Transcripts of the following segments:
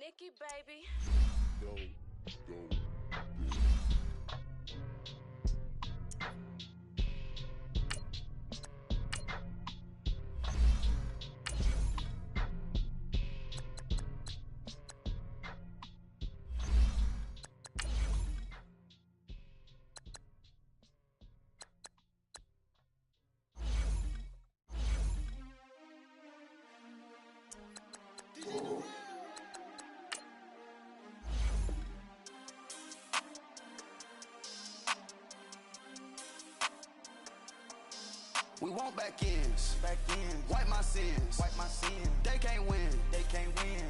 Nikki, baby. We want back ends, wipe my sins, They can't win,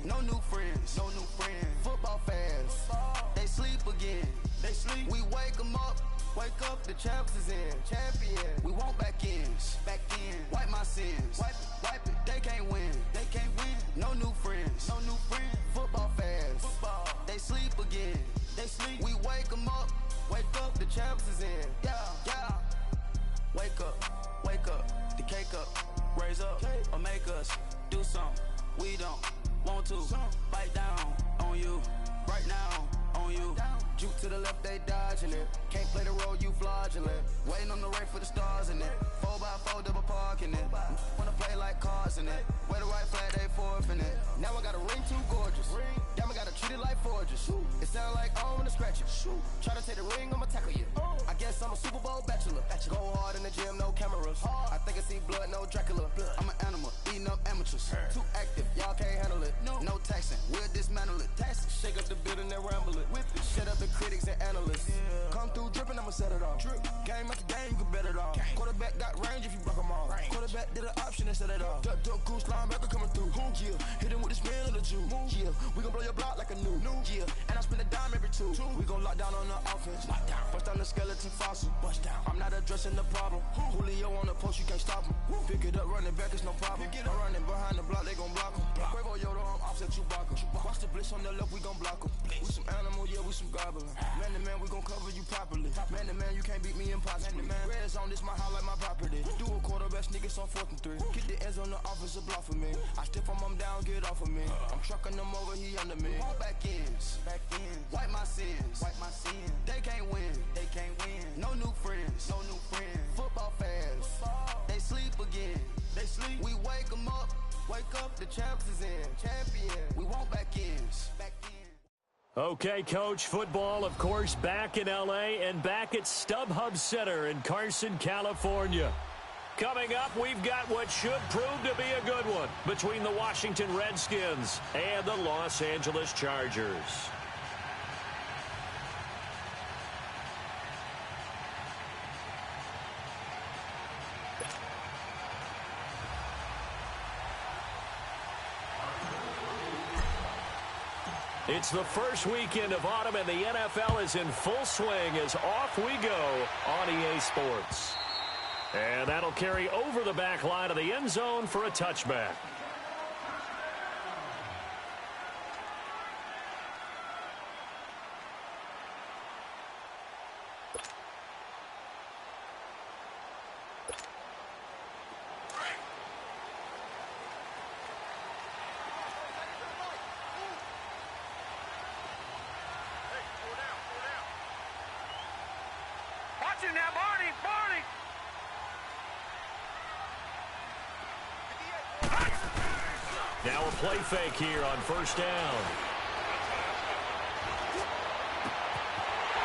No new friends, Football fans, they sleep again, We wake them up, the champs is in, We want back ends, wipe my sins, wipe it, They can't win, No new friends, Football fans, they sleep again, We wake them up, the champs is in, yeah. Wake up, the cake up, raise up, or make us do something we don't want to. Bite down on you, right now on you. Juke to the left, they dodging it. Can't play the role, you fraudulent. Waiting on the right for the stars in it. 4x4 double parking it. Wanna play like cars in it. Wear the right flag, they forfeiting it. Now I got a ring too gorgeous. Damn, I gotta treat it like forges. It sound like I wanna scratch it. Try to take the ring, I'ma tackle you. I guess I'm a Super Bowl bachelor. Go hard in the gym, no cameras. I think I see blood, no Dracula. I'm an animal, eating up amateurs. Too active, y'all can't handle it. No taxing, we'll dismantle it. Shake up the building and ramble it. Whip it, shut up the critics and analysts. Come through dripping, I'ma set it off. Game after game, you can bet it off. Quarterback got range if you block them all. Quarterback did an option and set it off. Duck goose linebacker coming through. Yeah, hit him with the spin of the Jew. Yeah, we gon' blow your block like a new. Yeah, and I spend a dime every two. We gon' lock down on the offense. Bust down the skeleton fossil. I'm not addressing the problem. Julio on the post, you can't stop him. Pick it up, running back, it's no problem. I'm running behind the block, they gon' block him. Quavo Yoda, I'm offset Chewbacca. Watch the blitz on the left, we gon' block him. We some animal, yeah, we some goblin. Man to man, we gon' cover you properly. Man to man, you can't beat me impossibly. Red zone, this my highlight, my property. Do a quarterback sneakers on 4th and 3. Get the ends on the offensive block for me. I stiff him, I'm down, get off of me. I'm trucking them over, he under me. Want back ends, wipe my sins, They can't win, No new friends, Football fans, they sleep again, We wake them up, the champs is in, We want back ends, Okay, Coach, football, of course, back in L.A. and back at StubHub Center in Carson, California. Coming up, we've got what should prove to be a good one between the Washington Redskins and the Los Angeles Chargers. It's the first weekend of autumn, and the NFL is in full swing as off we go on EA Sports. And that'll carry over the back line of the end zone for a touchback. Now, Barney! Now a play fake here on first down.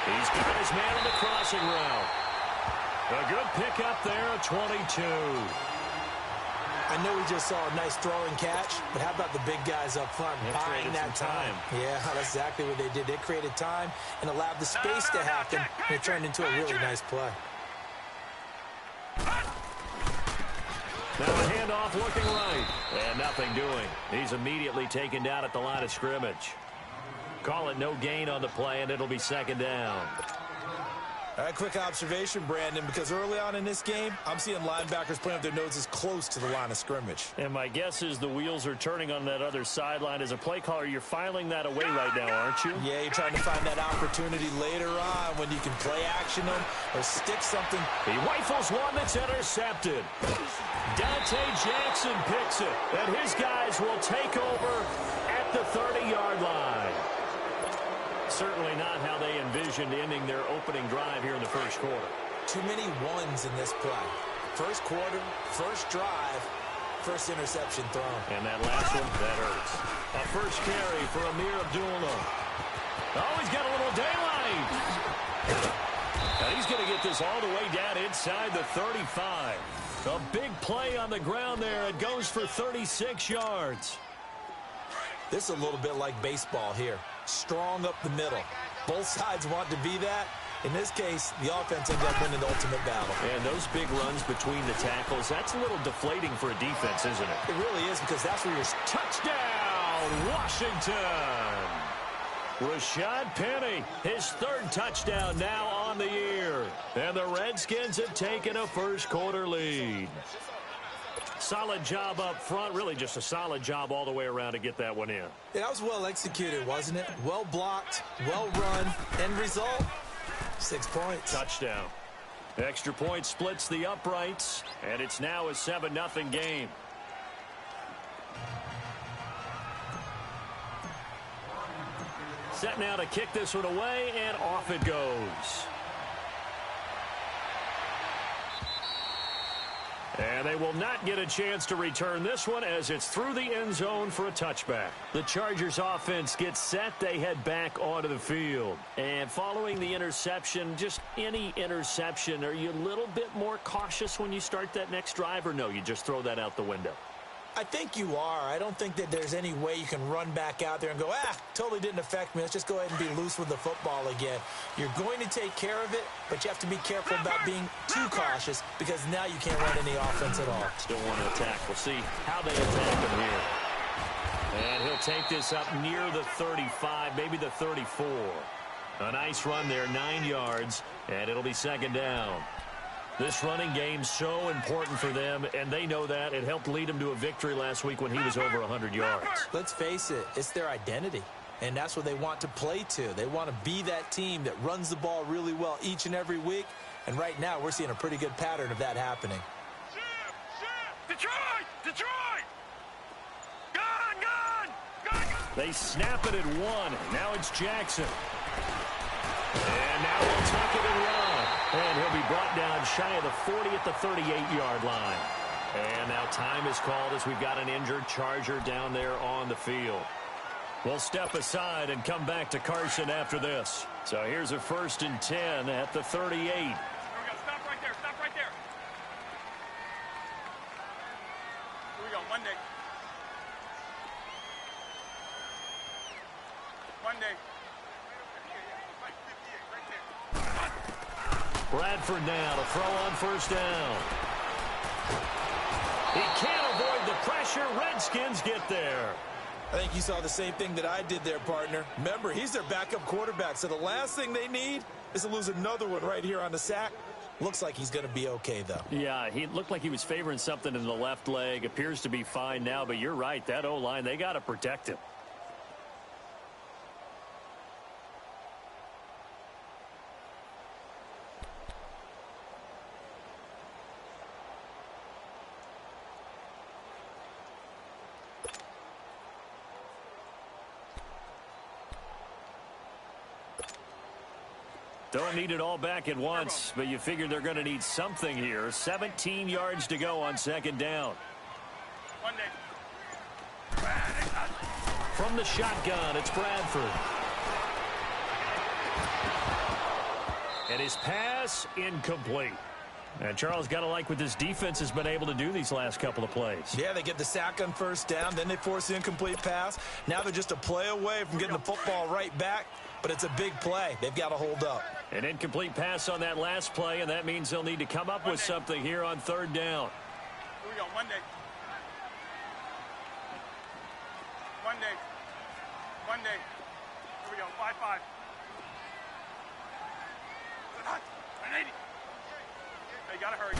He's got his man on the crossing route. A good pickup there at 22. I know we just saw a nice throw and catch, but how about the big guys up front buying that time? Yeah, that's exactly what they did. They created time and allowed the space to happen, and it turned into a really nice play. Now a handoff looking right, and nothing doing. He's immediately taken down at the line of scrimmage. Call it no gain on the play, and it'll be second down. A quick observation, Brandon, because early on in this game, I'm seeing linebackers putting up their noses close to the line of scrimmage. And my guess is the wheels are turning on that other sideline. As a play caller, you're filing that away right now, aren't you? Yeah, you're trying to find that opportunity later on when you can play action them or stick something. He rifles one that's intercepted. Dante Jackson picks it, and his guys will take over at the 30-yard line. Certainly not how they envisioned ending their opening drive here in the first quarter. Too many ones in this play. First quarter, first drive, first interception thrown. And that last one, that hurts. A first carry for Amir Abdullah. Oh, he's got a little daylight. And he's going to get this all the way down inside the 35. A big play on the ground there. It goes for 36 yards. This is a little bit like baseball here. Strong up the middle. Both sides want to be that. In this case, the offense ended up winning the ultimate battle. And those big runs between the tackles, that's a little deflating for a defense, isn't it? It really is, because that's where you're... Touchdown, Washington! Rashad Penny, his third touchdown now on the year. And the Redskins have taken a first-quarter lead. Solid job up front, really just a solid job all the way around to get that one in. Yeah, that was well executed, wasn't it? Well blocked, well run, end result, 6 points. Touchdown. Extra point splits the uprights, and it's now a 7-0 game. Set now to kick this one away, and off it goes. And they will not get a chance to return this one as it's through the end zone for a touchback. The Chargers offense gets set. They head back onto the field. And following the interception, just any interception, are you a little bit more cautious when you start that next drive, or no, you just throw that out the window? I think you are. I don't think that there's any way you can run back out there and go, totally didn't affect me. Let's just go ahead and be loose with the football again. You're going to take care of it, but you have to be careful about being too cautious, because now you can't run any offense at all. Still want to attack. We'll see how they attack him here. And he'll take this up near the 35, maybe the 34. A nice run there, 9 yards, and it'll be second down. This running game's so important for them, and they know that. It helped lead them to a victory last week when he was over 100 yards. Let's face it, it's their identity, and that's what they want to play to. They want to be that team that runs the ball really well each and every week, and right now we're seeing a pretty good pattern of that happening. Detroit! Detroit! Gun! They snap it at 1. Now it's Jackson. And now they'll tuck it and run. And he'll be brought down shy of the 40 at the 38-yard line. And now time is called as we've got an injured Charger down there on the field. We'll step aside and come back to Carson after this. So here's a 1st and 10 at the 38. Here we go. Stop right there. Stop right there. Here we go. Monday. Bradford now to throw on 1st down. He can't avoid the pressure. Redskins get there. I think you saw the same thing that I did there, partner. Remember, he's their backup quarterback, so the last thing they need is to lose another one right here on the sack. Looks like he's going to be okay, though. Yeah, he looked like he was favoring something in the left leg. Appears to be fine now, but you're right. That O-line, they got to protect him. Don't need it all back at once, but you figure they're going to need something here. 17 yards to go on 2nd down. From the shotgun, it's Bradford. And his pass, incomplete. And Charles, got to like what this defense has been able to do these last couple of plays. Yeah, they get the sack on 1st down, then they force the incomplete pass. Now they're just a play away from getting the football right back, but it's a big play. They've got to hold up. An incomplete pass on that last play, and that means they'll need to come up with something here on 3rd down. Here we go. Monday. Here we go. 5-5. Hey, gotta hurry.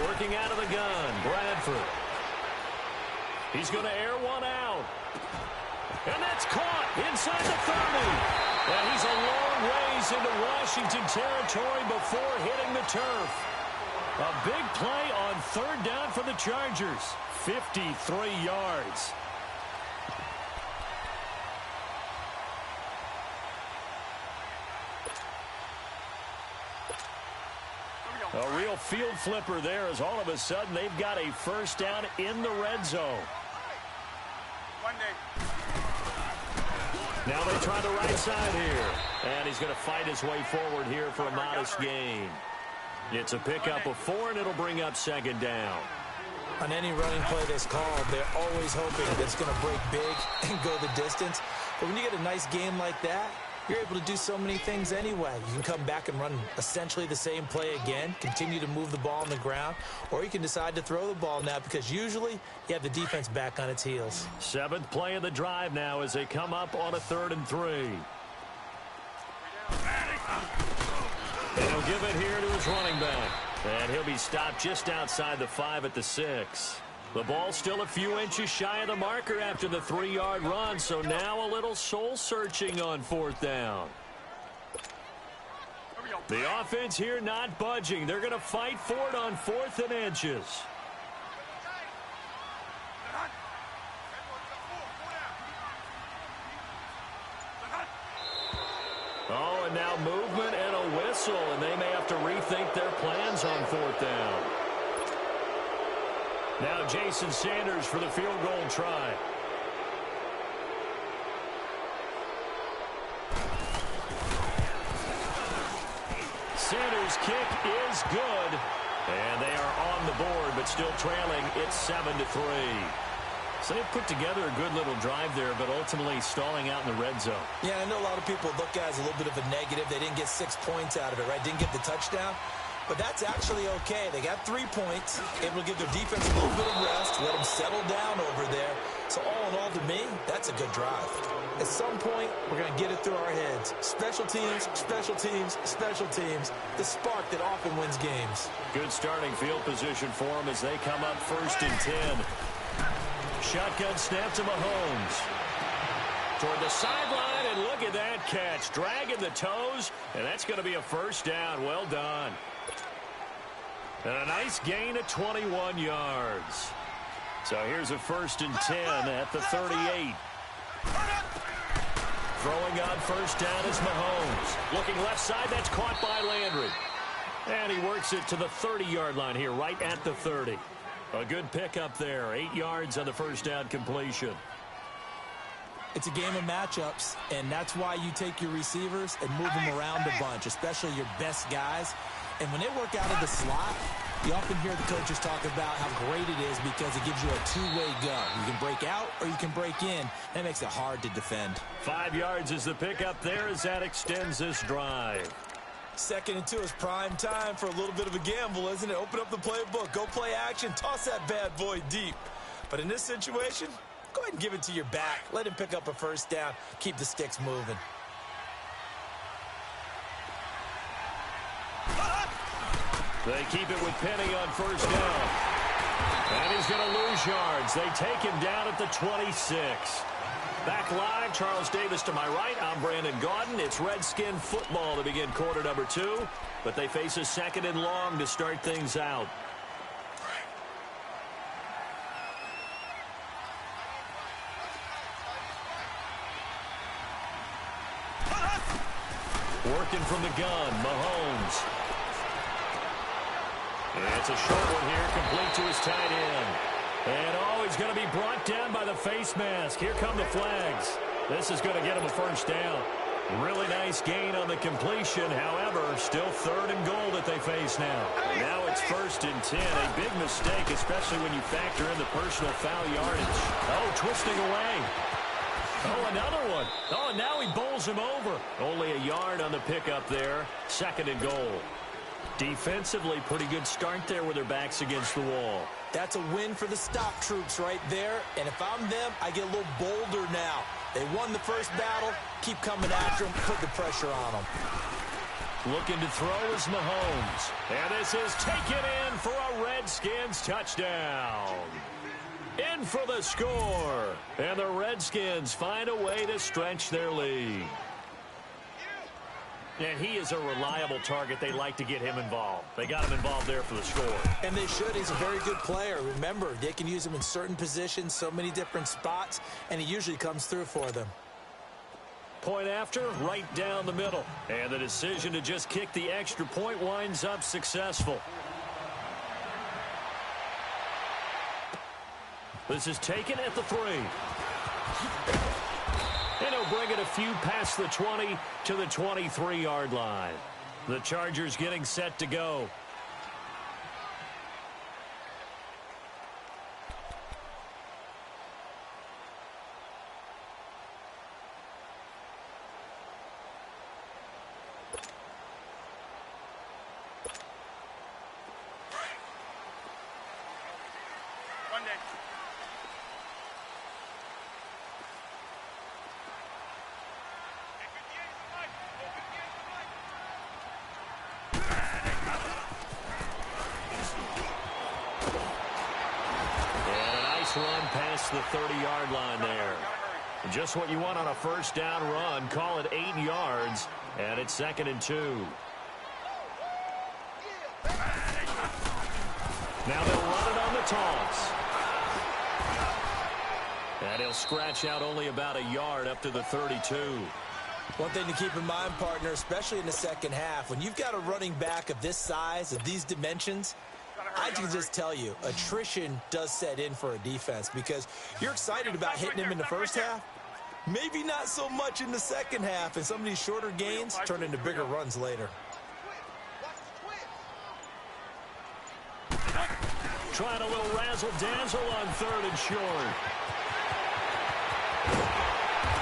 Working out of the gun, Bradford. He's going to air one out. And that's caught inside the 30. And he's a long ways into Washington territory before hitting the turf. A big play on 3rd down for the Chargers. 53 yards. real field flipper there, as all of a sudden they've got a first down in the red zone. Now they try the right side here. And he's going to fight his way forward here for a modest gain. It's a pickup of 4, and it'll bring up second down. On any running play that's called, they're always hoping that it's going to break big and go the distance. But when you get a nice game like that, you're able to do so many things anyway. You can come back and run essentially the same play again, continue to move the ball on the ground, or you can decide to throw the ball now because usually you have the defense back on its heels. 7th play of the drive now as they come up on a 3rd and 3. And he'll give it here to his running back. And he'll be stopped just outside the 5 at the 6. The ball's still a few inches shy of the marker after the 3-yard run, so now a little soul-searching on 4th down. The offense here not budging. They're going to fight for it on 4th and inches. Oh, and now movement and a whistle, and they may have to rethink their plans on 4th down. Now Jason Sanders for the field goal try. Sanders' kick is good. And they are on the board, but still trailing. It's 7-3. So they put together a good little drive there, but ultimately stalling out in the red zone. Yeah, I know a lot of people look at it as a little bit of a negative. They didn't get 6 points out of it, right? Didn't get the touchdown. But that's actually okay. They got 3 points, able to give their defense a little bit of rest, let them settle down over there. So all in all, to me, that's a good drive. At some point, we're going to get it through our heads. Special teams, special teams, special teams. The spark that often wins games. Good starting field position for them as they come up 1st and 10. Shotgun snap to Mahomes. Toward the sideline, and look at that catch. Dragging the toes, and that's going to be a first down. Well done. And a nice gain of 21 yards. So here's a 1st and 10 at the 38. Throwing on 1st down is Mahomes. Looking left side, that's caught by Landry. And he works it to the 30-yard line here, right at the 30. A good pickup there. 8 yards on the 1st down completion. It's a game of matchups, and that's why you take your receivers and move them around a bunch, especially your best guys. And when they work out of the slot, you often hear the coaches talk about how great it is because it gives you a two-way go. You can break out or you can break in. That makes it hard to defend. 5 yards is the pickup there as that extends this drive. 2nd and 2 is prime time for a little bit of a gamble, isn't it? Open up the playbook, go play action, toss that bad boy deep. But in this situation, go ahead and give it to your back. Let him pick up a 1st down. Keep the sticks moving. They keep it with Penny on 1st down. And he's going to lose yards. They take him down at the 26. Back live, Charles Davis to my right. I'm Brandon Gaudin. It's Redskin football to begin quarter number 2. But they face a 2nd and long to start things out. Working from the gun, Mahomes. And it's a short one here, complete to his tight end. And oh, he's going to be brought down by the face mask. Here come the flags. This is going to get him a 1st down. Really nice gain on the completion. However, still 3rd and goal that they face now. Now it's 1st and 10. A big mistake, especially when you factor in the personal foul yardage. Oh, twisting away. Oh, another one. Oh, and now he bowls him over. Only a yard on the pickup there. 2nd and goal. Defensively, pretty good start there with their backs against the wall. That's a win for the stop troops right there. And if I'm them, I get a little bolder now. They won the first battle. Keep coming after them. Put the pressure on them. Looking to throw is Mahomes. And this is taken in for a Redskins touchdown. In for the score. And the Redskins find a way to stretch their lead. And he is a reliable target. They like to get him involved. They got him involved there for the score. And they should. He's a very good player. Remember, they can use him in certain positions, so many different spots, and he usually comes through for them. Point after, right down the middle. And the decision to just kick the extra point winds up successful. This is taken at the 3. And he'll bring it a few past the 20 to the 23-yard line. The Chargers getting set to go. Run past the 30-yard line there. Just what you want on a first down run. Call it 8 yards, and it's 2nd and 2. Now they'll run it on the toss. And he'll scratch out only about a yard up to the 32. One thing to keep in mind, partner, especially in the second half, when you've got a running back of this size, of these dimensions, I can just tell you, attrition does set in for a defense because you're excited about hitting him in the first half. Maybe not so much in the second half, and some of these shorter gains turn into bigger runs later. Trying a little razzle-dazzle on 3rd and short.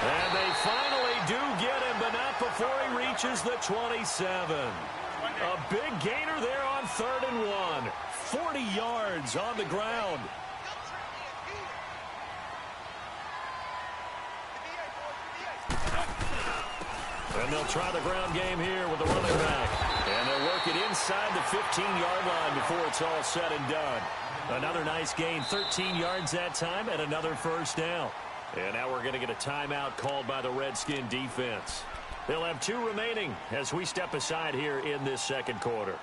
And they finally do get him, but not before he reaches the 27. A big gainer there on 3rd and 1. 40 yards on the ground. And they'll try the ground game here with the running back. And they'll work it inside the 15-yard line before it's all said and done. Another nice gain, 13 yards that time, and another first down. And now we're going to get a timeout called by the Redskin defense. They'll have 2 remaining as we step aside here in this second quarter.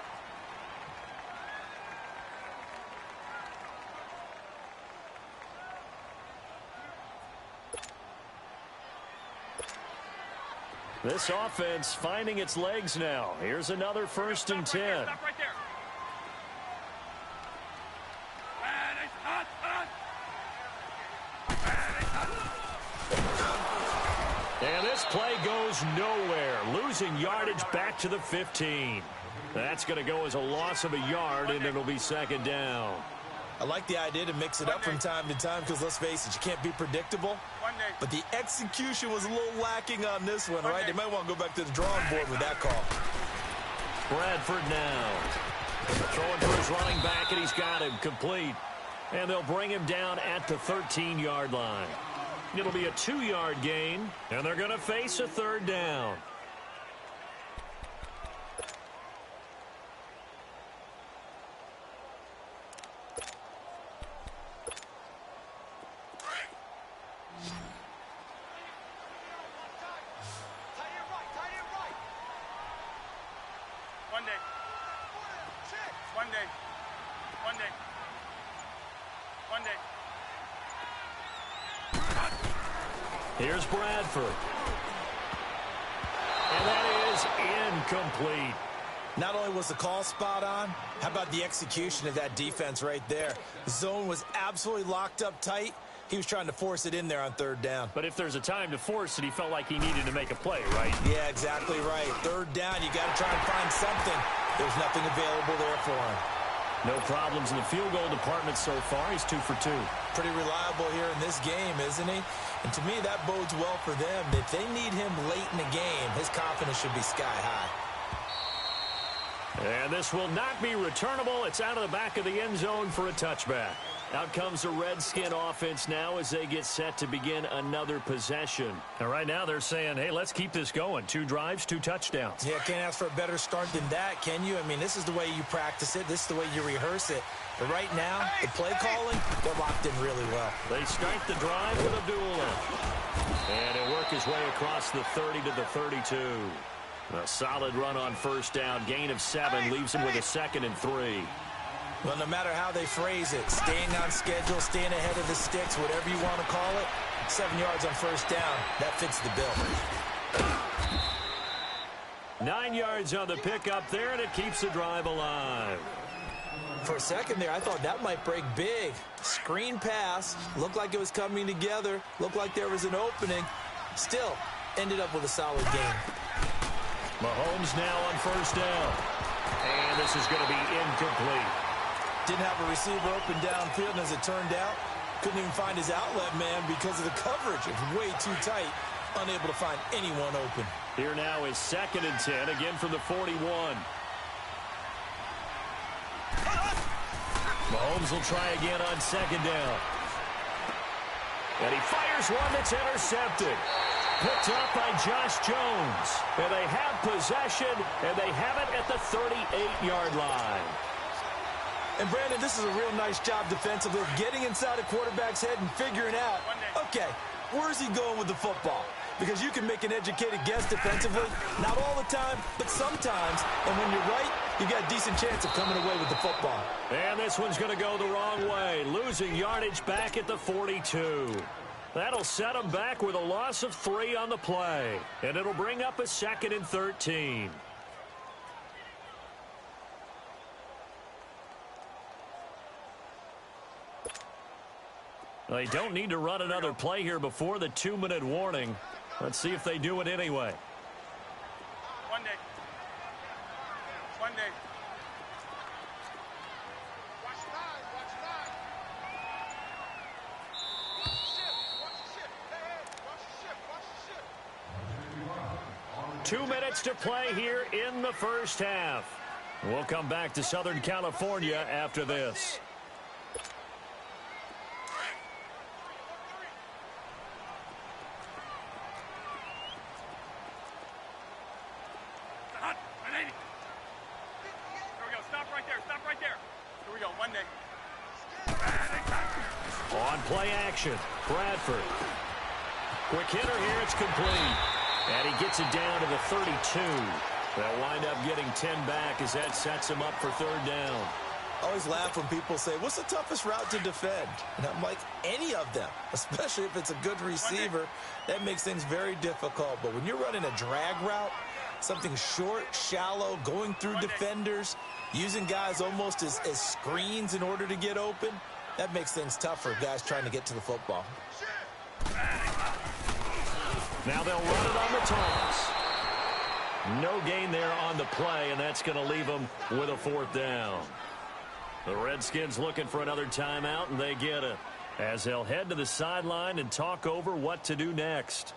This offense finding its legs now. Here's another 1st and 10. Stop right there. And this play goes nowhere. Losing yardage back to the 15. That's going to go as a loss of a yard, and it'll be 2nd down. I like the idea to mix it up from time to time because, let's face it, you can't be predictable. But the execution was a little lacking on this one, right? They might want to go back to the drawing board with that call. Bradford now. Throwing for his running back, and he's got him complete. And they'll bring him down at the 13-yard line. It'll be a 2-yard gain, and they're going to face a 3rd down. Here's Bradford. And that is incomplete. Not only was the call spot on, how about the execution of that defense right there? The zone was absolutely locked up tight. He was trying to force it in there on 3rd down. But if there's a time to force it, he felt like he needed to make a play, right? Yeah, exactly right. 3rd down, you got to try and find something. There's nothing available there for him. No problems in the field goal department so far. He's 2 for 2. Pretty reliable here in this game, isn't he? And to me, that bodes well for them. If they need him late in the game, his confidence should be sky high. And this will not be returnable. It's out of the back of the end zone for a touchback. Out comes the Redskin offense now as they get set to begin another possession. And right now they're saying, hey, let's keep this going. 2 drives, 2 touchdowns. Yeah, can't ask for a better start than that, can you? I mean, this is the way you practice it. This is the way you rehearse it. But right now, the play calling, they're locked in really well. They start the drive with Abdullah. And he'll work his way across the 30 to the 32. A solid run on first down. Gain of 7 leaves him with a 2nd and 3. Well, no matter how they phrase it, staying on schedule, staying ahead of the sticks, whatever you want to call it, 7 yards on first down, that fits the bill. 9 yards on the pickup there, and it keeps the drive alive. For a second there, I thought that might break big. Screen pass, looked like it was coming together, looked like there was an opening. Still, ended up with a solid game. Mahomes now on first down. And this is going to be incomplete. Didn't have a receiver open downfield, and as it turned out, couldn't even find his outlet man because of the coverage. It's way too tight, unable to find anyone open. Here now is 2nd and 10, again from the 41. Mahomes will try again on 2nd down. And he fires one that's intercepted. Picked up by Josh Jones. And they have possession, and they have it at the 38-yard line. And, Brandon, this is a real nice job defensively of getting inside a quarterback's head and figuring out, okay, where's he going with the football? Because you can make an educated guess defensively, not all the time, but sometimes. And when you're right, you've got a decent chance of coming away with the football. And this one's going to go the wrong way, losing yardage back at the 42. That'll set them back with a loss of 3 on the play. And it'll bring up a 2nd and 13. They don't need to run another play here before the 2-minute warning. Let's see if they do it anyway. One day. One day. Watch nine. Watch nine. Watch the ship. Hey, watch the ship. 2 minutes to play here in the first half. We'll come back to Southern California after this. Play action. Bradford. Quick hitter here. It's complete. And he gets it down to the 32. They'll wind up getting 10 back as that sets him up for 3rd down. I always laugh when people say, what's the toughest route to defend? And I'm like, any of them, especially if it's a good receiver. That makes things very difficult. But when you're running a drag route, something short, shallow, going through defenders, using guys almost as screens in order to get open, that makes things tough for guys trying to get to the football. Now they'll run it on the toss. No gain there on the play, and that's going to leave them with a 4th down. The Redskins looking for another timeout, and they get it, as they'll head to the sideline and talk over what to do next.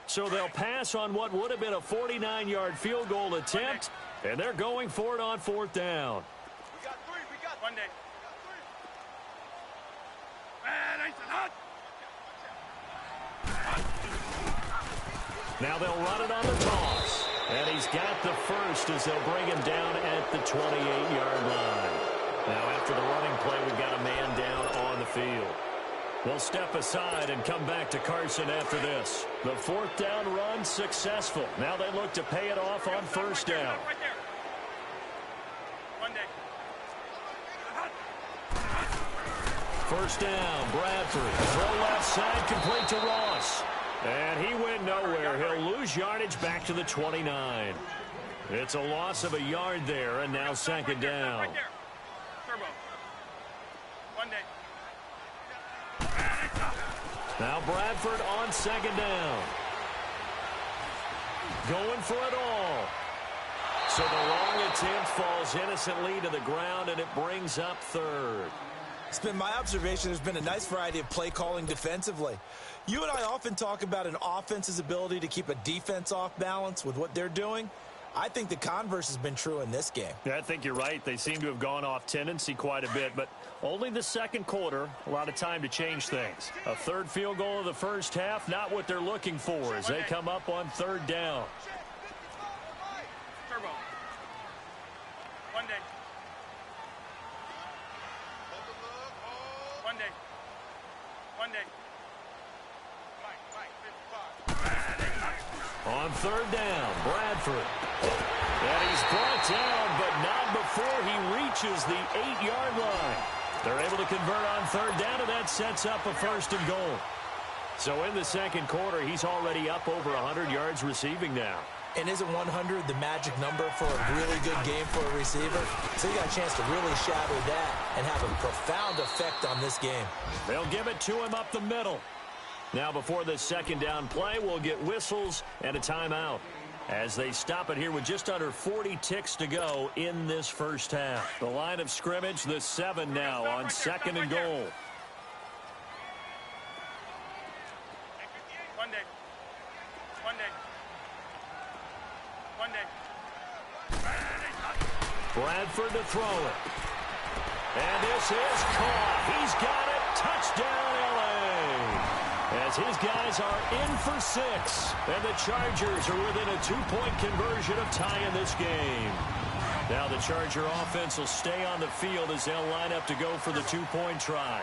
So they'll pass on what would have been a 49-yard field goal attempt, and they're going for it on 4th down. We got 3. We got one day. Man, now they'll run it on the toss. And he's got the first as they'll bring him down at the 28-yard line. Now after the running play, we've got a man down on the field. We'll step aside and come back to Carson after this. The 4th down run successful. Now they look to pay it off on 1st down. Right there. One day. 1st down, Bradford. Throw left side, complete to Ross. And he went nowhere. He'll lose yardage back to the 29. It's a loss of a yard there, and now 2nd down. Right there. Turbo. One day. Now Bradford on 2nd down. Going for it all. So the long attempt falls innocently to the ground, and it brings up 3rd. It's been my observation there's been a nice variety of play calling defensively. You and I often talk about an offense's ability to keep a defense off balance with what they're doing. I think the converse has been true in this game. Yeah, I think you're right. They seem to have gone off tendency quite a bit, but only the 2nd quarter, a lot of time to change things. A 3rd field goal of the first half, not what they're looking for as they come up on 3rd down. Turbo. One day. One day. One day. On 3rd down, Bradford. And he's brought down, but not before he reaches the 8-yard line. They're able to convert on third down, and that sets up a 1st and goal. So in the second quarter, he's already up over 100 yards receiving now. And isn't 100 the magic number for a really good game for a receiver? So you got a chance to really shadow that and have a profound effect on this game. They'll give it to him up the middle. Now before this second down play, we'll get whistles and a timeout as they stop it here with just under 40 ticks to go in this first half. The line of scrimmage, the 7 now on 2nd and goal. Bradford to throw it. And this is caught. He's got it. Touchdown, L.A. As his guys are in for 6. And the Chargers are within a 2-point conversion of tying this game. Now the Charger offense will stay on the field as they'll line up to go for the 2-point try.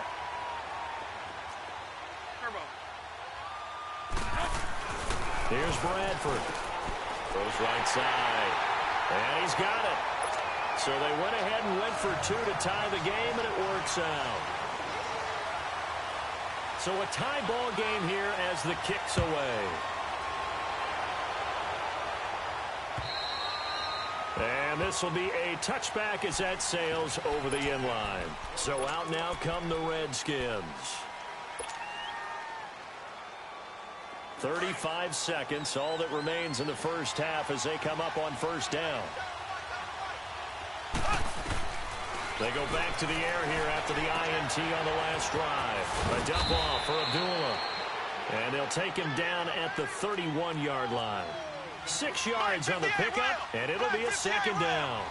Here's Bradford. Goes right side. And he's got it. So they went ahead and went for 2 to tie the game, and it works out. So a tie ball game here as the kick's away. And this will be a touchback as that sails over the end line. So out now come the Redskins. 35 seconds, all that remains in the first half as they come up on 1st down. They go back to the air here after the INT on the last drive. A dump off for Abdullah. And they'll take him down at the 31-yard line. 6 yards on the pickup, and it'll be a 2nd down.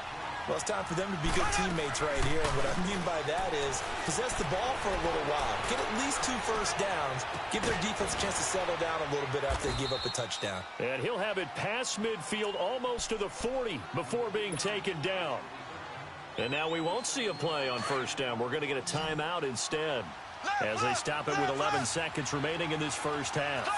Well, it's time for them to be good teammates right here. And what I mean by that is possess the ball for a little while. Get at least 2 first downs. Give their defense a chance to settle down a little bit after they give up a touchdown. And he'll have it past midfield almost to the 40 before being taken down. And now we won't see a play on 1st down. We're going to get a timeout instead as they stop it with 11 seconds remaining in this first half.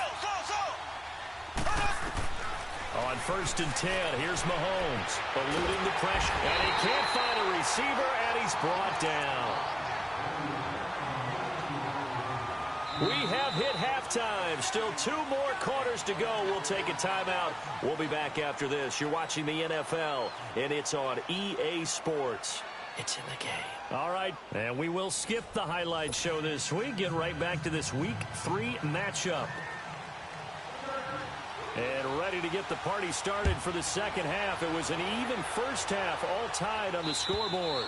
On 1st and 10, here's Mahomes, eluding the pressure. And he can't find a receiver, and he's brought down. We have hit halftime. Still 2 more quarters to go. We'll take a timeout. We'll be back after this. You're watching the NFL, and it's on EA Sports. It's in the game. All right, and we will skip the highlight show this week. Get right back to this Week 3 matchup. And ready to get the party started for the second half. It was an even first half, all tied on the scoreboard.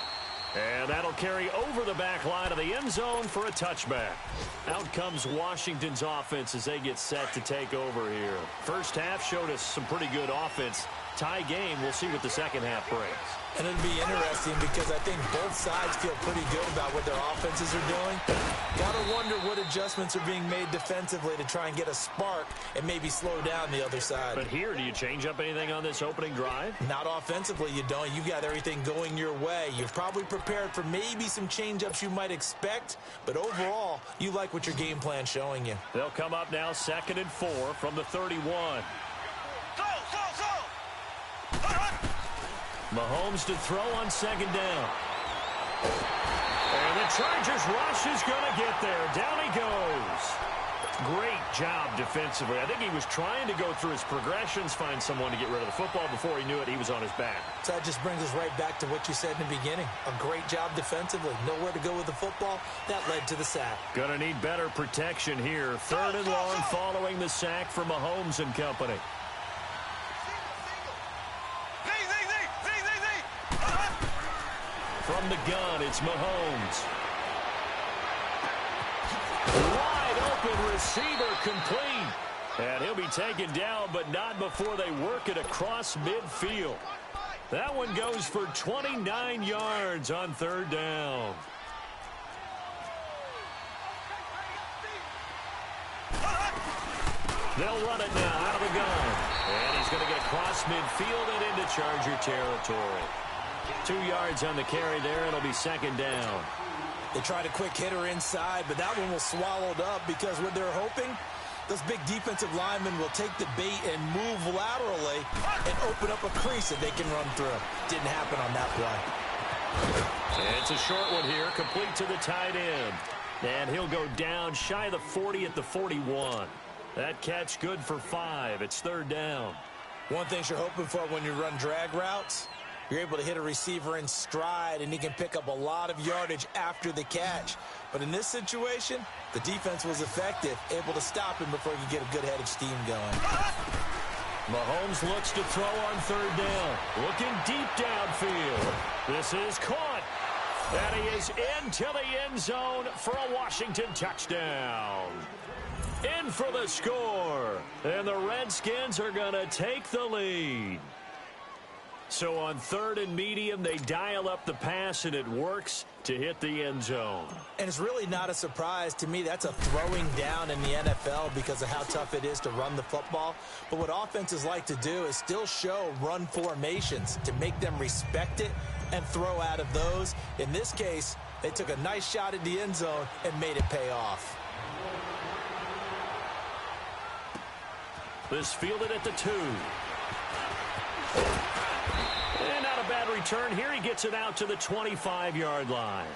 And that'll carry over the back line of the end zone for a touchback. Out comes Washington's offense as they get set to take over here. First half showed us some pretty good offense. Tie game, we'll see what the second half brings. And it'll be interesting because I think both sides feel pretty good about what their offenses are doing. Gotta wonder what adjustments are being made defensively to try and get a spark and maybe slow down the other side. But here, do you change up anything on this opening drive? Not offensively, you don't. You've got everything going your way. You're probably prepared for maybe some change-ups you might expect, but overall, you like what your game plan's showing you. They'll come up now 2nd and 4 from the 31. Mahomes to throw on 2nd down. And the Chargers rush is going to get there. Down he goes. Great job defensively. I think he was trying to go through his progressions, find someone to get rid of the football. Before he knew it, he was on his back. So that just brings us right back to what you said in the beginning. A great job defensively. Nowhere to go with the football. That led to the sack. Going to need better protection here. 3rd and long following the sack for Mahomes and company. From the gun, it's Mahomes. Wide open receiver complete. And he'll be taken down, but not before they work it across midfield. That one goes for 29 yards on 3rd down. They'll run it now out of the gun. And he's going to get across midfield and into Charger territory. 2 yards on the carry there, and it'll be 2nd down. They tried a quick hitter inside, but that one was swallowed up because what they're hoping, those big defensive linemen will take the bait and move laterally and open up a crease that they can run through. Didn't happen on that play. It's a short one here, complete to the tight end. And he'll go down shy of the 40 at the 41. That catch good for 5. It's third down. One thing you're hoping for when you run drag routes, you're able to hit a receiver in stride, and he can pick up a lot of yardage after the catch. But in this situation, the defense was effective, able to stop him before he could get a good head of steam going. Mahomes looks to throw on third down. Looking deep downfield. This is caught. And he is into the end zone for a Washington touchdown. In for the score. And the Redskins are going to take the lead. So on third and medium, they dial up the pass, and it works to hit the end zone. And it's really not a surprise to me. That's a throwing down in the NFL because of how tough it is to run the football. But what offenses like to do is still show run formations to make them respect it and throw out of those. In this case, they took a nice shot at the end zone and made it pay off. This fielded at the 2. And not a bad return here. He gets it out to the 25-yard line.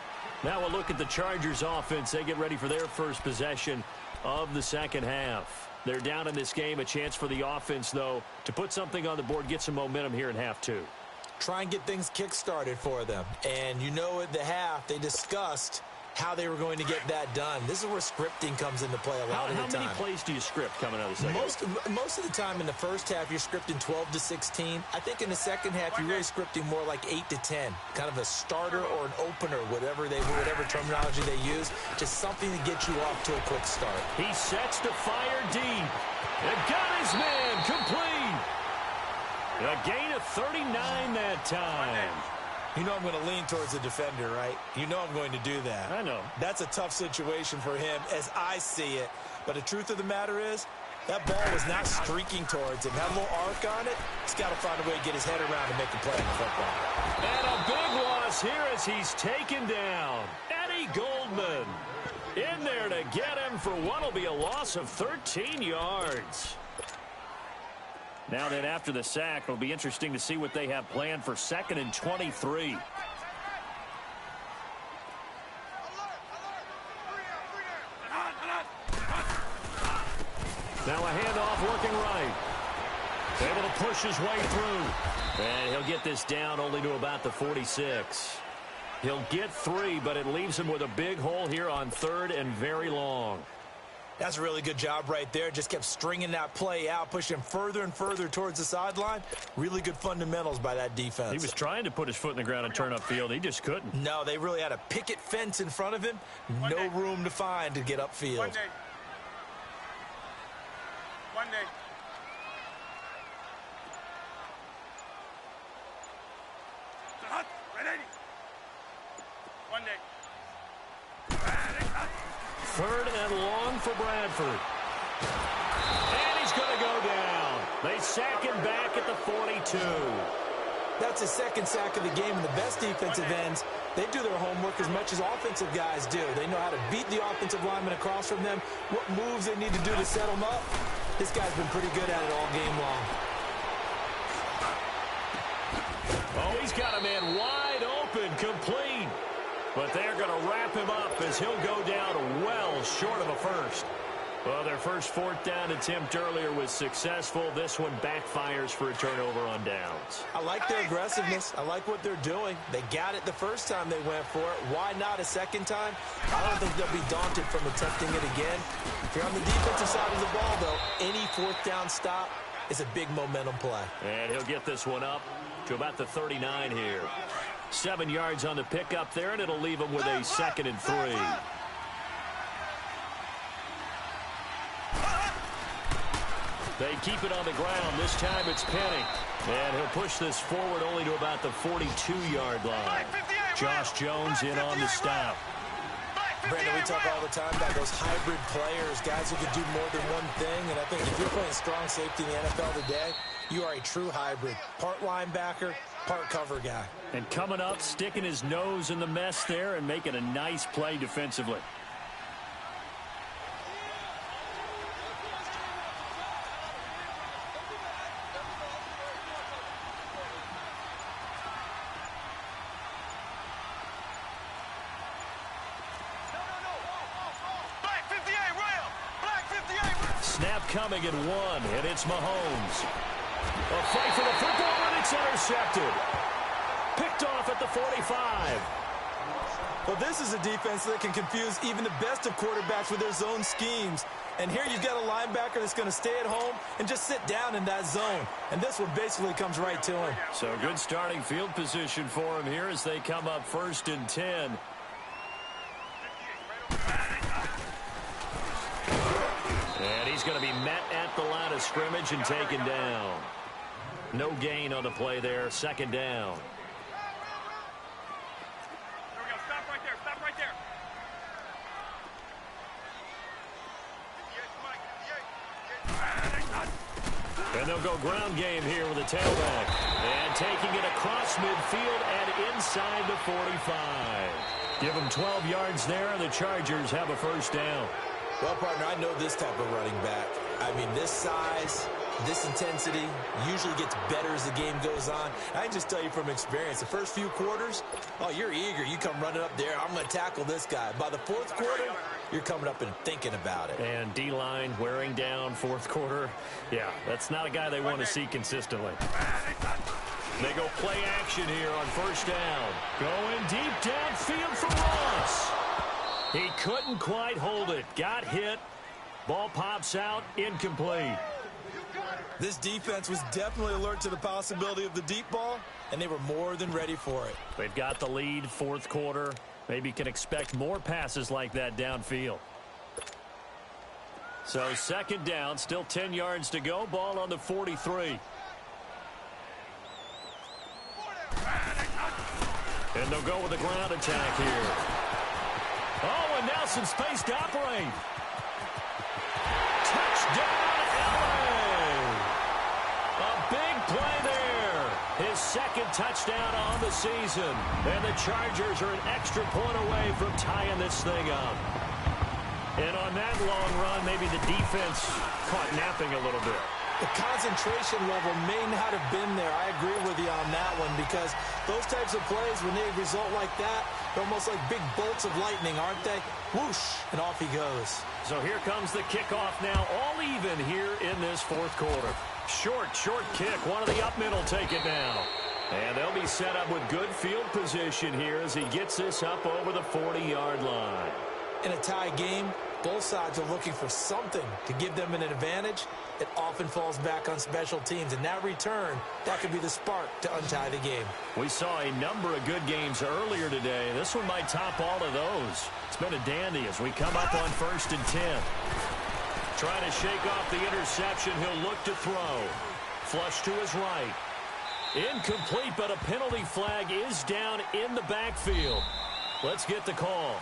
Now we'll look at the Chargers offense. They get ready for their first possession of the second half. They're down in this game. A chance for the offense, though, to put something on the board, get some momentum here in half 2. Try and get things kick-started for them. And you know at the half, they discussed how they were going to get that done. This is where scripting comes into play a lot of the time. How many plays do you script coming out of the second half? Most of the time in the first half, you're scripting 12 to 16. I think in the second half, you're really scripting more like 8 to 10. Kind of a starter or an opener, whatever terminology they use. Just something to get you off to a quick start. He sets to fire deep. And got his man complete. A gain of 39 that time. You know I'm going to lean towards the defender, right? You know I'm going to do that. I know. That's a tough situation for him as I see it. But the truth of the matter is, that ball was not streaking towards him. Had a little arc on it. He's got to find a way to get his head around and make a play in the football. And a big loss here as he's taken down. Eddie Goldman in there to get him for what will be a loss of 13 yards. Now then, after the sack, it'll be interesting to see what they have planned for 2nd and 23. Now a handoff working right. Able to push his way through. And he'll get this down only to about the 46. He'll get 3, but it leaves him with a big hole here on 3rd and very long. That's a really good job right there. Just kept stringing that play out, pushing him further and further towards the sideline. Really good fundamentals by that defense. He was trying to put his foot in the ground and turn upfield. He just couldn't. No, they really had a picket fence in front of him. No room to find to get upfield. One day. One day. 3rd and long for Bradford. And he's going to go down. They sack him back at the 42. That's his 2nd sack of the game, and the best defensive ends, they do their homework as much as offensive guys do. They know how to beat the offensive lineman across from them, what moves they need to do to set them up. This guy's been pretty good at it all game long. Oh, he's got a man wide open, complete. But they're going to wrap him up as he'll go down well short of a first. Well, their first 4th down attempt earlier was successful. This one backfires for a turnover on downs. I like their aggressiveness. I like what they're doing. They got it the first time they went for it. Why not a second time? I don't think they'll be daunted from attempting it again. If you're on the defensive side of the ball, though, any 4th down stop is a big momentum play. And he'll get this one up to about the 39 here. 7 yards on the pickup there, and it'll leave him with a 2nd and 3. They keep it on the ground. This time it's Penny. And he'll push this forward only to about the 42-yard line. Josh Jones in on the stop. Brandon, we talk all the time about those hybrid players, guys who can do more than one thing. And I think if you're playing strong safety in the NFL today, you are a true hybrid. Part linebacker, part cover guy. And coming up, sticking his nose in the mess there and making a nice play defensively. coming at 1, and it's Mahomes. A fight for the football, and it's intercepted. Picked off at the 45. Well, this is a defense that can confuse even the best of quarterbacks with their zone schemes. And here you've got a linebacker that's going to stay at home and just sit down in that zone. And this one basically comes right to him. So good starting field position for him here as they come up 1st and 10. And he's going to be met at the line of scrimmage and taken down. No gain on the play there. 2nd down. There we go. Stop right there. Stop right there. And they'll go ground game here with a tailback. And taking it across midfield and inside the 45. Give them 12 yards there, and the Chargers have a 1st down. Well, partner, I know this type of running back. I mean, this size, this intensity usually gets better as the game goes on. I can just tell you from experience, the first few quarters, oh, you're eager. You come running up there, I'm going to tackle this guy. By the 4th quarter, you're coming up and thinking about it. And D-line wearing down 4th quarter. Yeah, that's not a guy they want to see consistently. They go play action here on 1st down. Going deep downfield for Ross. He couldn't quite hold it. Got hit. Ball pops out. Incomplete. This defense was definitely alert to the possibility of the deep ball, and they were more than ready for it. They've got the lead 4th quarter. Maybe can expect more passes like that downfield. So 2nd down, still 10 yards to go. Ball on the 43. And they'll go with the ground attack here. Oh, and now some space to operate. Touchdown, LA! A big play there. His 2nd touchdown on the season. And the Chargers are an extra point away from tying this thing up. And on that long run, maybe the defense caught napping a little bit. The concentration level may not have been there. I agree with you on that one because those types of plays, when they result like that, they're almost like big bolts of lightning, aren't they? Whoosh, and off he goes. So here comes the kickoff now, all even here in this 4th quarter. Short kick. One of the up middle take it now. And they'll be set up with good field position here as he gets this up over the 40-yard line. In a tie game, both sides are looking for something to give them an advantage. It often falls back on special teams. And that return, that could be the spark to untie the game. We saw a number of good games earlier today. This one might top all of those. It's been a dandy as we come up on 1st and 10. Trying to shake off the interception. He'll look to throw. Flush to his right. Incomplete, but a penalty flag is down in the backfield. Let's get the call.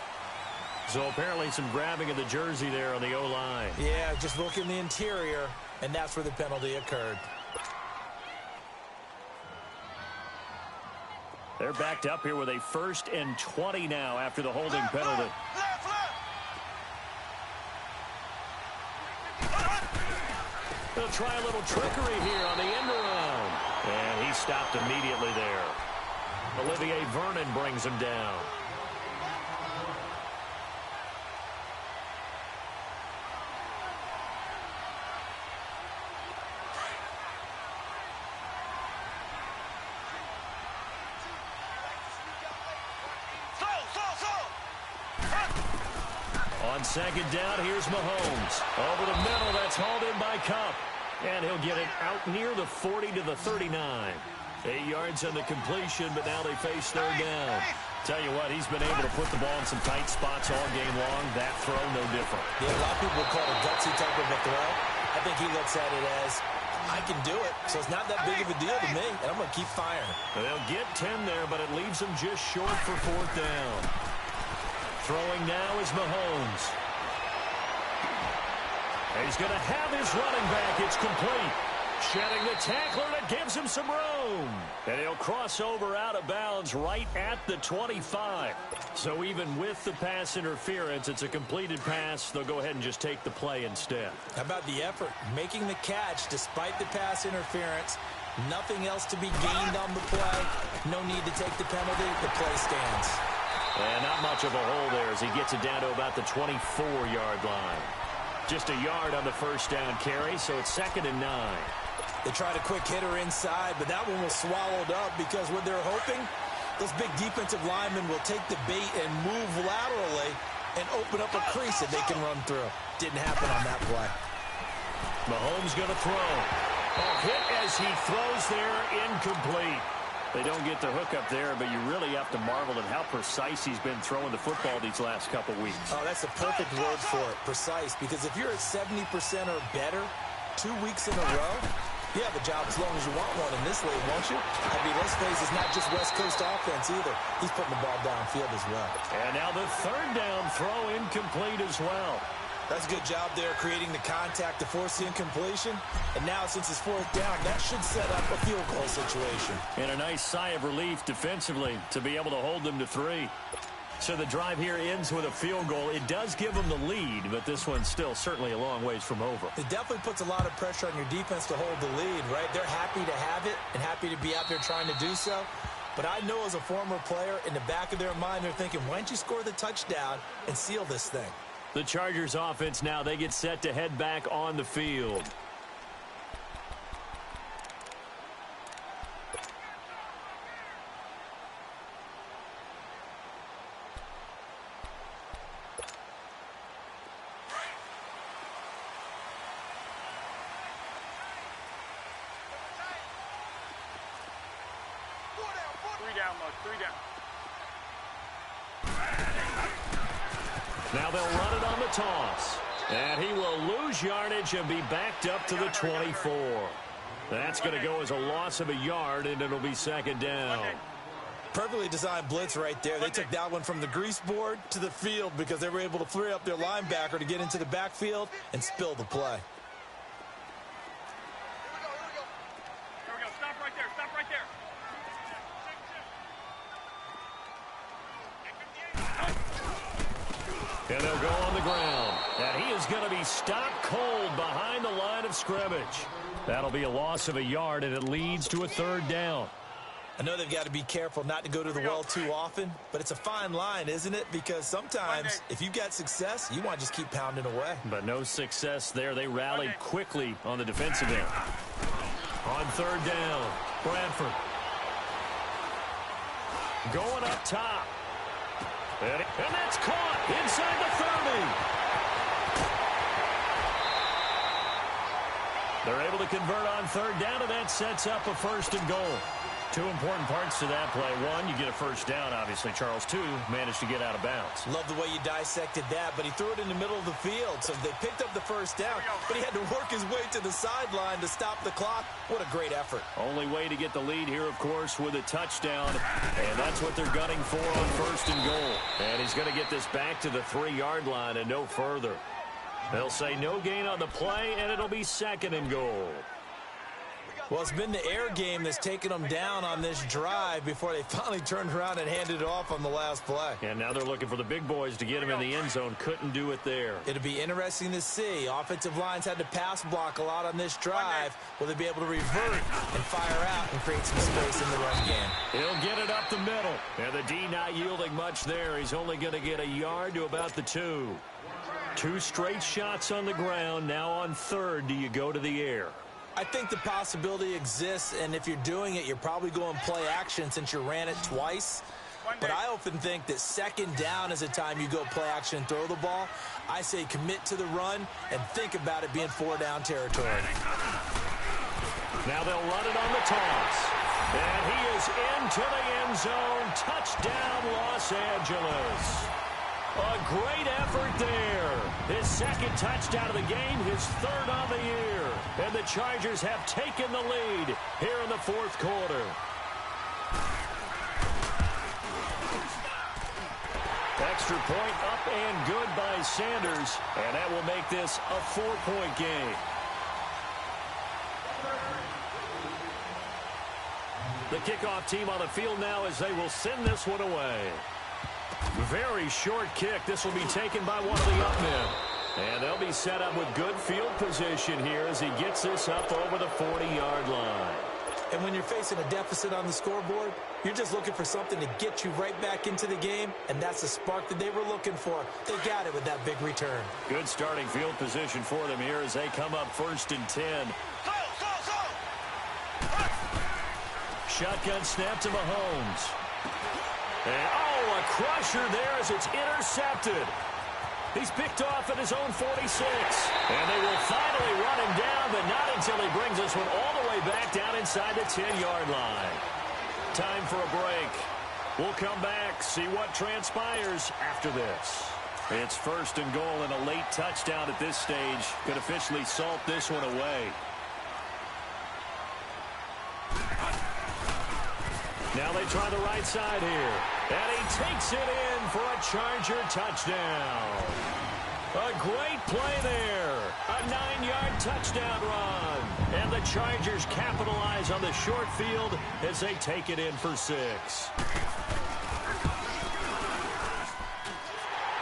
So apparently some grabbing of the jersey there on the O-line. Yeah, just look in the interior, and that's where the penalty occurred. They're backed up here with a 1st and 20 now after the holding penalty. They'll try a little trickery here on the end around. And he stopped immediately there. Olivier Vernon brings him down. On 2nd down, here's Mahomes. Over the middle, that's hauled in by Cup. And he'll get it out near the 40 to the 39. 8 yards on the completion, but now they face 3rd down. Tell you what, he's been able to put the ball in some tight spots all game long. That throw, no different. Yeah, a lot of people would call it a gutsy type of a throw. I think he looks at it as, I can do it, so it's not that big of a deal to me, and I'm going to keep firing. They'll get 10 there, but it leaves them just short for 4th down. Throwing now is Mahomes. And he's going to have his running back. It's complete. Shedding the tackler, and it gives him some room. And he'll cross over out of bounds right at the 25. So even with the pass interference, it's a completed pass. They'll go ahead and just take the play instead. How about the effort? Making the catch despite the pass interference. Nothing else to be gained on the play. No need to take the penalty. The play stands. And not much of a hole there as he gets it down to about the 24-yard line. Just a yard on the first down carry, so it's 2nd and 9. They tried a quick hitter inside, but that one was swallowed up because what they're hoping, those big defensive linemen will take the bait and move laterally and open up a crease that they can run through. Didn't happen on that play. Mahomes going to throw. Hit as he throws there, incomplete. They don't get the hook up there, but you really have to marvel at how precise he's been throwing the football these last couple weeks. Oh, that's the perfect word for it, precise, because if you're at 70% or better 2 weeks in a row, you have a job as long as you want one in this league, won't you? I mean, let's face it, it's not just West Coast offense either. He's putting the ball downfield as well. And now the 3rd down throw incomplete as well. That's a good job there creating the contact to force the incompletion. And now since it's 4th down, that should set up a field goal situation. And a nice sigh of relief defensively to be able to hold them to 3. So the drive here ends with a field goal. It does give them the lead, but this one's still certainly a long ways from over. It definitely puts a lot of pressure on your defense to hold the lead, right? They're happy to have it and happy to be out there trying to do so. But I know as a former player, in the back of their mind, they're thinking, why don't you score the touchdown and seal this thing? The Chargers offense now, they get set to head back on the field. Three down. Now they'll run it on the toss. And he will lose yardage and be backed up to the 24. That's going to go as a loss of a yard, and it'll be 2nd down. Perfectly designed blitz right there. They took that one from the grease board to the field because they were able to free up their linebacker to get into the backfield and spill the play. Here we go. Stop right there. Stop right there. And they'll go on the ground. And he is going to be stopped cold behind the line of scrimmage. That'll be a loss of a yard, and it leads to a 3rd down. I know they've got to be careful not to go to the well too often, but it's a fine line, isn't it? Because sometimes if you got success, you want to just keep pounding away. But no success there. They rallied quickly on the defensive end. On 3rd down, Bradford. Going up top. And that's caught inside the 30. They're able to convert on 3rd down, and that sets up a 1st and goal. 2 important parts to that play. 1, you get a 1st down, obviously. Charles, 2, managed to get out of bounds. Love the way you dissected that, but he threw it in the middle of the field, so they picked up the 1st down, but he had to work his way to the sideline to stop the clock. What a great effort. Only way to get the lead here, of course, with a touchdown, and that's what they're gunning for on 1st and goal. And he's going to get this back to the 3-yard line and no further. They'll say no gain on the play, and it'll be 2nd and goal. Well, it's been the air game that's taken them down on this drive before they finally turned around and handed it off on the last play. And now they're looking for the big boys to get him in the end zone. Couldn't do it there. It'll be interesting to see. Offensive lines had to pass block a lot on this drive. Will they be able to revert and fire out and create some space in the run game? He'll get it up the middle. And the D not yielding much there. He's only going to get a yard to about the 2. 2 straight shots on the ground. Now on 3rd, do you go to the air? I think the possibility exists, and if you're doing it, you're probably going play action since you ran it twice. But I often think that 2nd down is a time you go play action and throw the ball. I say commit to the run and think about it being 4-down territory. Now they'll run it on the toss. And he is into the end zone. Touchdown, Los Angeles. A great effort there. His 2nd touchdown of the game, his 3rd on the year. And the Chargers have taken the lead here in the 4th quarter. Extra point up and good by Sanders. And that will make this a 4-point game. The kickoff team on the field now as they will send this one away. Very short kick. This will be taken by one of the up men. And they'll be set up with good field position here as he gets this up over the 40-yard line. And when you're facing a deficit on the scoreboard, you're just looking for something to get you right back into the game, and that's the spark that they were looking for. They got it with that big return. Good starting field position for them here as they come up 1st and 10. Shotgun snap to Mahomes. And, a crusher there as it's intercepted. He's picked off at his own 46. And they will finally run him down, but not until he brings this one all the way back down inside the 10-yard line. Time for a break. We'll come back, see what transpires after this. It's 1st and goal, and a late touchdown at this stage could officially salt this one away. Now they try the right side here. And he takes it in for a Charger touchdown. A great play there. A 9-yard touchdown run. And the Chargers capitalize on the short field as they take it in for 6.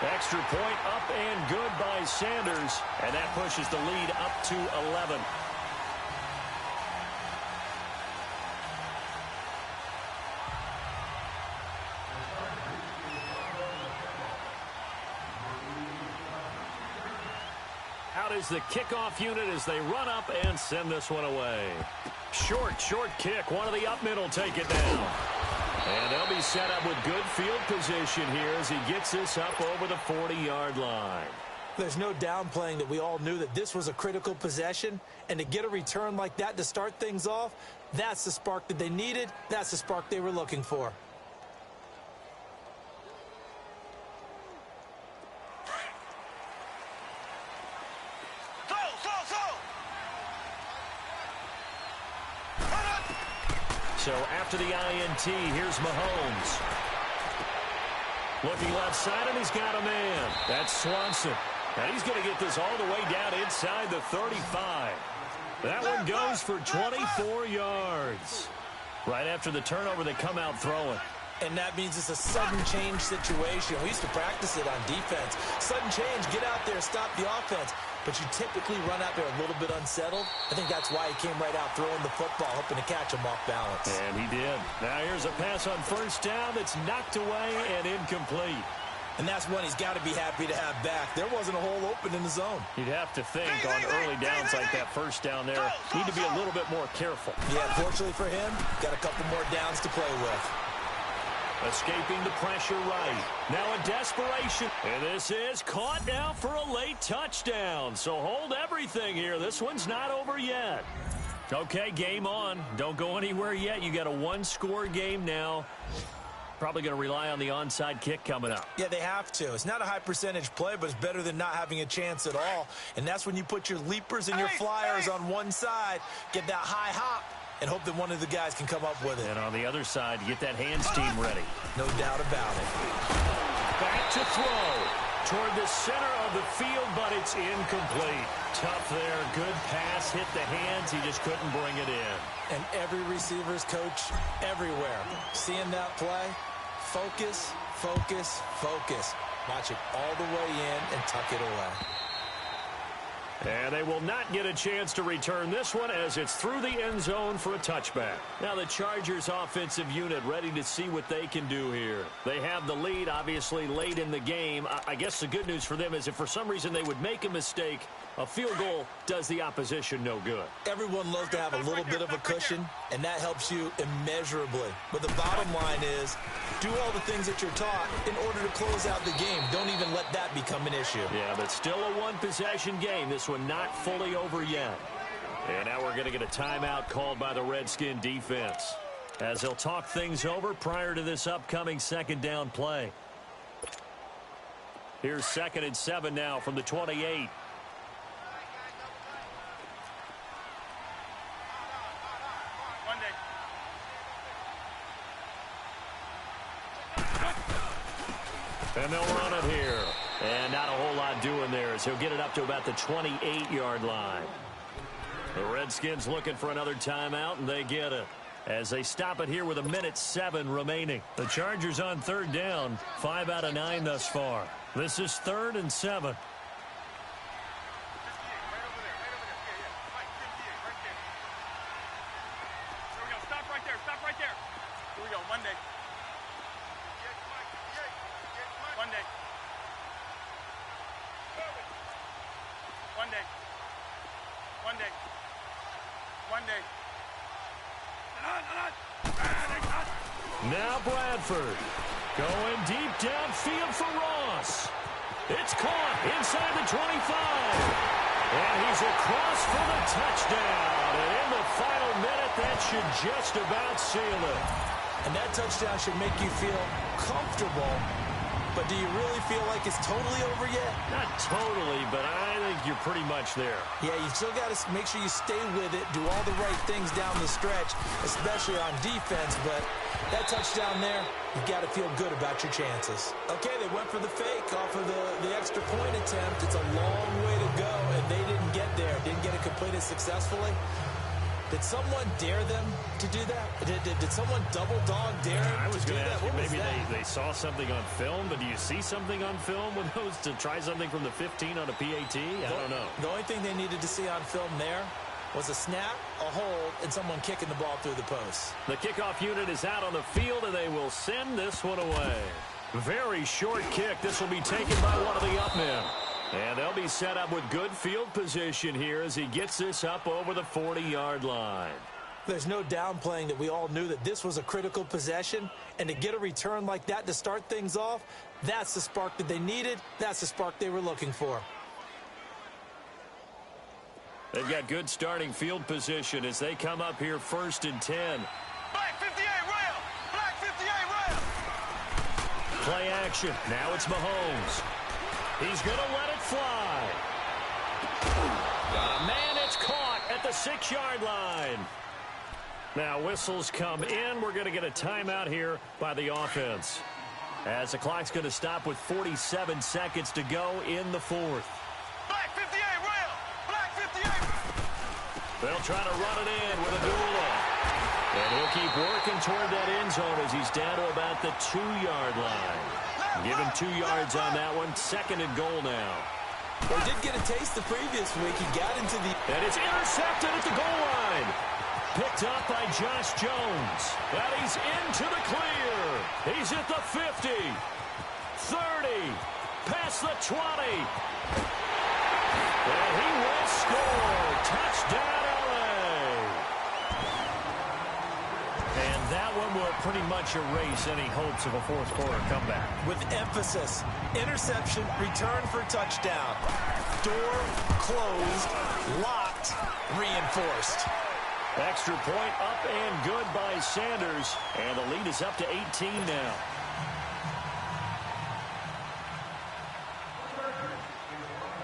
Extra point up and good by Sanders. And that pushes the lead up to 11. Out is the kickoff unit as they run up and send this one away. Short kick. One of the up middle take it down. And they'll be set up with good field position here as he gets this up over the 40-yard line. There's no downplaying that we all knew that this was a critical possession. And to get a return like that to start things off, that's the spark that they needed. That's the spark they were looking for. So after the INT, here's Mahomes. Looking left side, and he's got a man. That's Swanson. And he's going to get this all the way down inside the 35. That one goes for 24 yards. Right after the turnover, they come out throwing. And that means it's a sudden change situation. We used to practice it on defense. Sudden change, get out there, stop the offense. But you typically run out there a little bit unsettled. I think that's why he came right out throwing the football, hoping to catch him off balance. And he did. Now here's a pass on 1st down that's knocked away and incomplete. And that's one he's got to be happy to have back. There wasn't a hole open in the zone. You'd have to think on early downs like that 1st down there, need to be a little bit more careful. Yeah, fortunately for him, got a couple more downs to play with. Escaping the pressure right. Now a desperation. And this is caught now for a late touchdown. So hold everything here. This one's not over yet. Okay, game on. Don't go anywhere yet. You got a 1-score game now. Probably going to rely on the onside kick coming up. Yeah, they have to. It's not a high percentage play, but it's better than not having a chance at all. And that's when you put your leapers and your flyers on one side, get that high hop, and hope that one of the guys can come up with it. And on the other side, get that hands team ready. No doubt about it. Back to throw toward the center of the field, but it's incomplete. Tough there. Good pass. Hit the hands. He just couldn't bring it in. And every receiver's coach everywhere. Seeing that play, focus, focus, focus. Watch it all the way in and tuck it away. And they will not get a chance to return this one as it's through the end zone for a touchback. Now the Chargers offensive unit ready to see what they can do here. They have the lead, obviously, late in the game. I guess the good news for them is if for some reason they would make a mistake, a field goal does the opposition no good. Everyone loves to have a little bit of a cushion, and that helps you immeasurably. But the bottom line is, do all the things that you're taught in order to close out the game. Don't even let that become an issue. Yeah, but still a one-possession game. This one not fully over yet. And now we're going to get a timeout called by the Redskin defense as they'll talk things over prior to this upcoming 2nd down play. Here's 2nd and 7 now from the 28. And they'll run it here. And not a whole lot doing there as he'll get it up to about the 28-yard line. The Redskins looking for another timeout, and they get it as they stop it here with 1:07 remaining. The Chargers on 3rd down, 5 out of 9 thus far. This is 3rd and 7. there. Stop right there. Here we go. Monday. Monday. Monday. Monday. Monday. Now Bradford going deep downfield for Ross. It's caught inside the 25. And he's across for the touchdown. And in the final minute, that should just about seal it. And that touchdown should make you feel comfortable. But do you really feel like it's totally over yet? Not totally, but I think you're pretty much there. Yeah, you still got to make sure you stay with it, do all the right things down the stretch, especially on defense. But that touchdown there, you got to feel good about your chances. Okay, they went for the fake off of the extra point attempt. It's a long way to go, and they didn't get there. Didn't get it completed successfully. Did someone dare them to do that? Did someone double dog dare them I was to do going to that? ask you, What was maybe that? they saw something on film, but do you see something on film with those to try something from the 15 on a PAT? I don't know. The only thing they needed to see on film there was a snap, a hold, and someone kicking the ball through the post. The kickoff unit is out on the field, and they will send this one away. Very short kick. This will be taken by one of the up men. And they'll be set up with good field position here as he gets this up over the 40-yard line. There's no downplaying that we all knew that this was a critical possession, and to get a return like that to start things off, that's the spark that they needed. That's the spark they were looking for. They've got good starting field position as they come up here 1st and 10. Black 58 rail. Black 58 rail. Play action. Now it's Mahomes. He's going to let it fly. Man, it's caught at the 6-yard line. Now whistles come in. We're going to get a timeout here by the offense, as the clock's going to stop with 47 seconds to go in the 4th. Black 58 rail. Black 58. They'll try to run it in with a Abdullah. And he'll keep working toward that end zone as he's down to about the 2-yard line. Give him 2 yards on that one. 2nd and goal now. Well, he did get a taste the previous week. He got into the... And it's intercepted at the goal line. Picked up by Josh Jones. And he's into the clear. He's at the 50. 30. Past the 20. And he will score. Touchdown, LA. And that one will pretty much erase any hopes of a fourth-quarter comeback. With emphasis, interception, return for touchdown. Door closed, locked, reinforced. Extra point up and good by Sanders. And the lead is up to 18 now.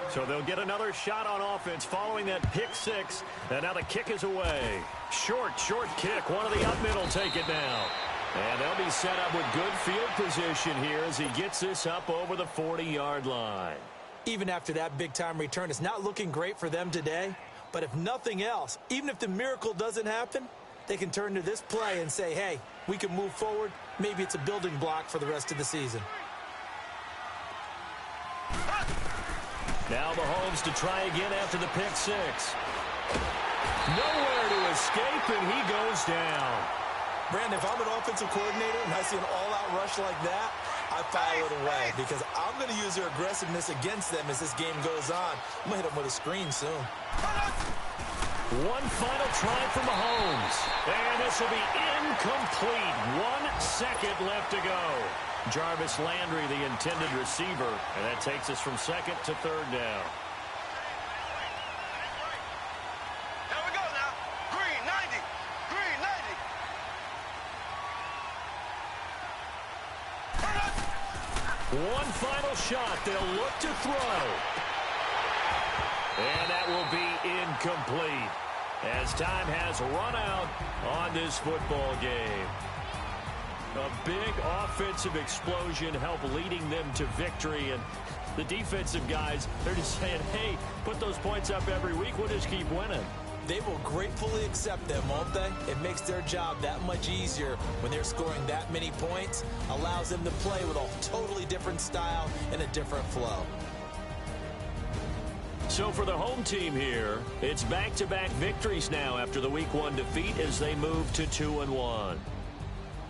So they'll get another shot on offense following that pick 6. And now the kick is away. Short kick. One of the up men will take it now. And they'll be set up with good field position here as he gets this up over the 40-yard line. Even after that big-time return, it's not looking great for them today. But if nothing else, even if the miracle doesn't happen, they can turn to this play and say, hey, we can move forward. Maybe it's a building block for the rest of the season. Now Mahomes to try again after the pick 6. Nowhere to escape, and he goes down. Brandon, if I'm an offensive coordinator and I see an all-out rush like that, I file it away because I'm going to use their aggressiveness against them as this game goes on. I'm going to hit them with a screen soon. One final try for Mahomes. And this will be incomplete. 1 second left to go. Jarvis Landry, the intended receiver. And that takes us from 2nd to 3rd down. There we go now. Green 90. Green 90. One final shot. They'll look to throw. And that will be incomplete as time has run out on this football game. A big offensive explosion helped leading them to victory. And the defensive guys, they're just saying, hey, put those points up every week. We'll just keep winning. They will gratefully accept them, won't they? It makes their job that much easier when they're scoring that many points. Allows them to play with a totally different style and a different flow. So for the home team here, it's back-to-back victories now after the Week 1 defeat as they move to 2-1.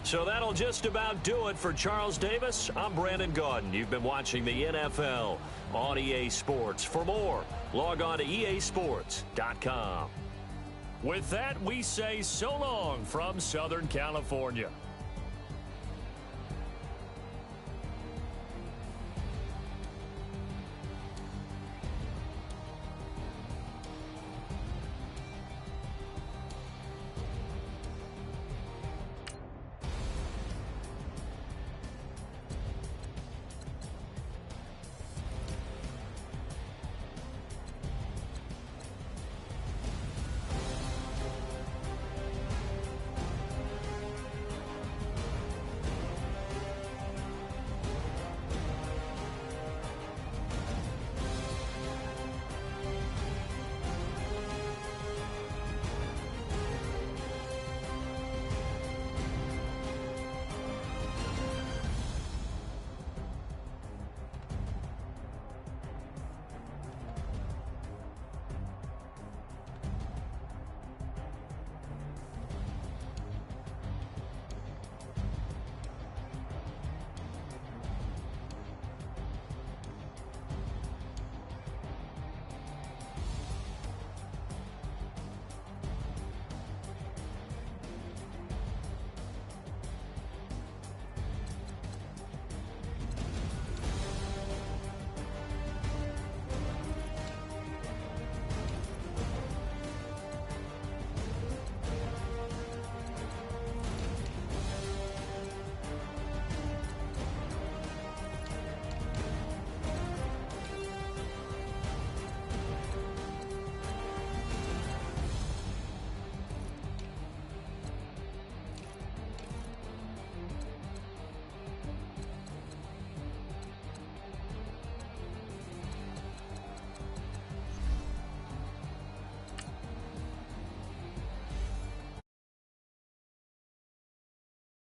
So that'll just about do it for Charles Davis. I'm Brandon Gaudin. You've been watching the NFL on EA Sports. For more, log on to easports.com. With that, we say so long from Southern California.